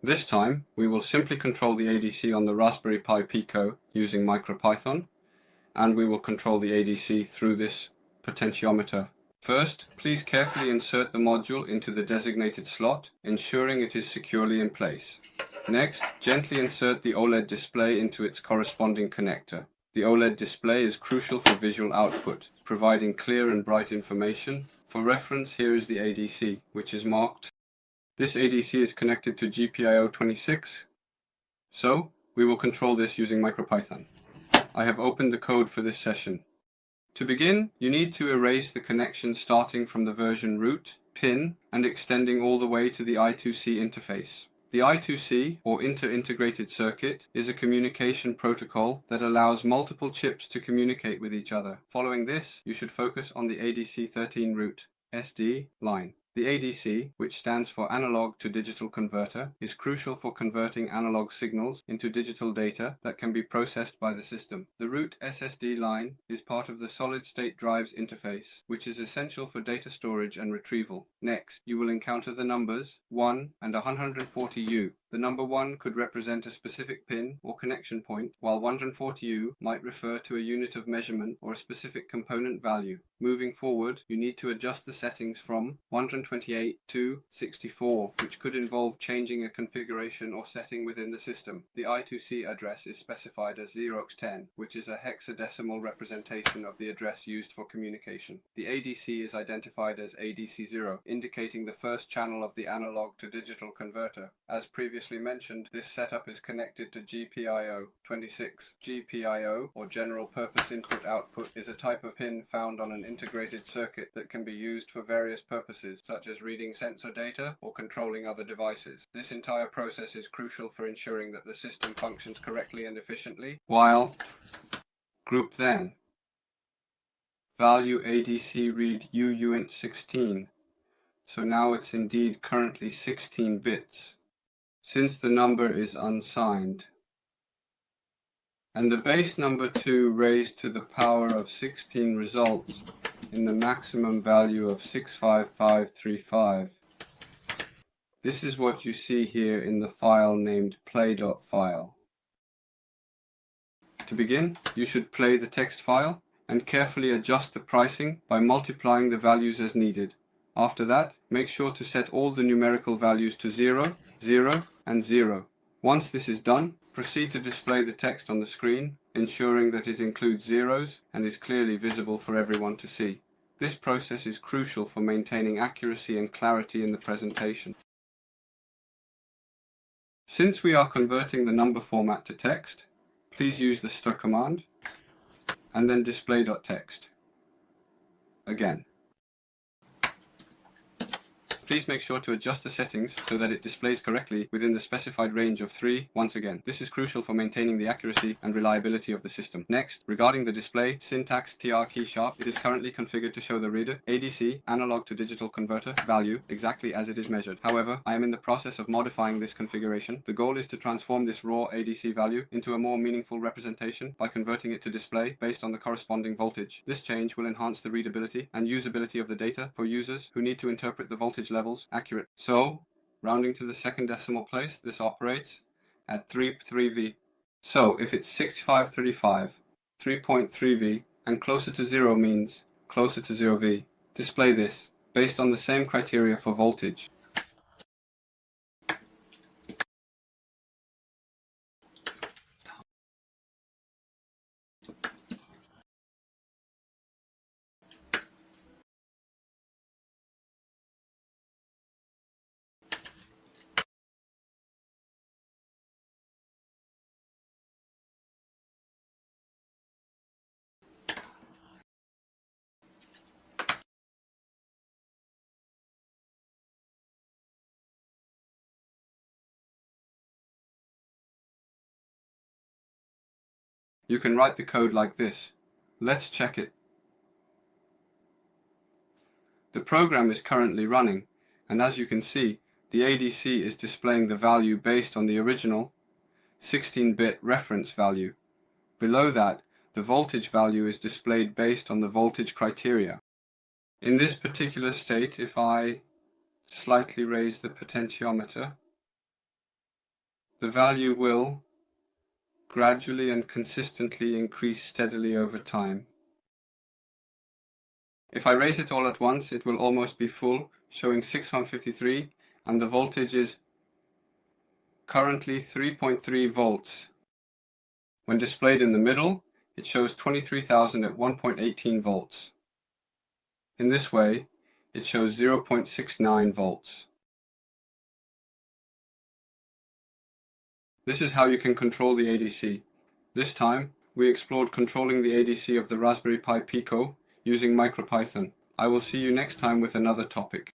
This time, we will simply control the ADC on the Raspberry Pi Pico using MicroPython, and we will control the ADC through this potentiometer. First, please carefully insert the module into the designated slot, ensuring it is securely in place. Next, gently insert the OLED display into its corresponding connector. The OLED display is crucial for visual output, providing clear and bright information. For reference, here is the ADC, which is marked. This ADC is connected to GPIO 26, so we will control this using MicroPython. I have opened the code for this session. To begin, you need to erase the connection starting from the version root, pin, and extending all the way to the I2C interface. The I2C, or Inter-Integrated Circuit, is a communication protocol that allows multiple chips to communicate with each other. Following this, you should focus on the ADC13 root, SD, line. The ADC, which stands for Analog to Digital Converter, is crucial for converting analog signals into digital data that can be processed by the system. The root SSD line is part of the solid-state drives interface, which is essential for data storage and retrieval. Next, you will encounter the numbers 1 and 140U. The number 1 could represent a specific pin or connection point, while 140U might refer to a unit of measurement or a specific component value. Moving forward, you need to adjust the settings from 128 to 64, which could involve changing a configuration or setting within the system. The I2C address is specified as 0x10, which is a hexadecimal representation of the address used for communication. The ADC is identified as ADC0, indicating the first channel of the analog to digital converter. As previously mentioned, this setup is connected to GPIO 26. GPIO, or General Purpose Input-Output, is a type of pin found on an integrated circuit that can be used for various purposes, such as reading sensor data or controlling other devices. This entire process is crucial for ensuring that the system functions correctly and efficiently, while group then value ADC read UUint 16. So now it's indeed currently 16 bits, since the number is unsigned. And the base number 2 raised to the power of 16 results in the maximum value of 65535. This is what you see here in the file named play.file. To begin, you should play the text file and carefully adjust the pricing by multiplying the values as needed. After that, make sure to set all the numerical values to 0, 0, and 0. Once this is done, proceed to display the text on the screen, ensuring that it includes zeros and is clearly visible for everyone to see. This process is crucial for maintaining accuracy and clarity in the presentation. Since we are converting the number format to text, please use the str command and then display.text. Again. Please make sure to adjust the settings so that it displays correctly within the specified range of 3 once again. This is crucial for maintaining the accuracy and reliability of the system. Next, regarding the display syntax TR key sharp, it is currently configured to show the reader ADC analog to digital converter value exactly as it is measured. However, I am in the process of modifying this configuration. The goal is to transform this raw ADC value into a more meaningful representation by converting it to display based on the corresponding voltage. This change will enhance the readability and usability of the data for users who need to interpret the voltage levels accurate. So, rounding to the second decimal place, this operates at 3V. So, if it's 6535, 3.3V, and closer to 0 means closer to 0V, display this based on the same criteria for voltage. You can write the code like this. Let's check it. The program is currently running, and as you can see, the ADC is displaying the value based on the original 16-bit reference value. Below that, the voltage value is displayed based on the voltage criteria. In this particular state, if I slightly raise the potentiometer, the value will gradually and consistently increase steadily over time. If I raise it all at once, it will almost be full, showing 6153, and the voltage is currently 3.3 volts. When displayed in the middle, it shows 23,000 at 1.18 volts. In this way, it shows 0.69 volts. This is how you can control the ADC. This time, we explored controlling the ADC of the Raspberry Pi Pico using MicroPython. I will see you next time with another topic.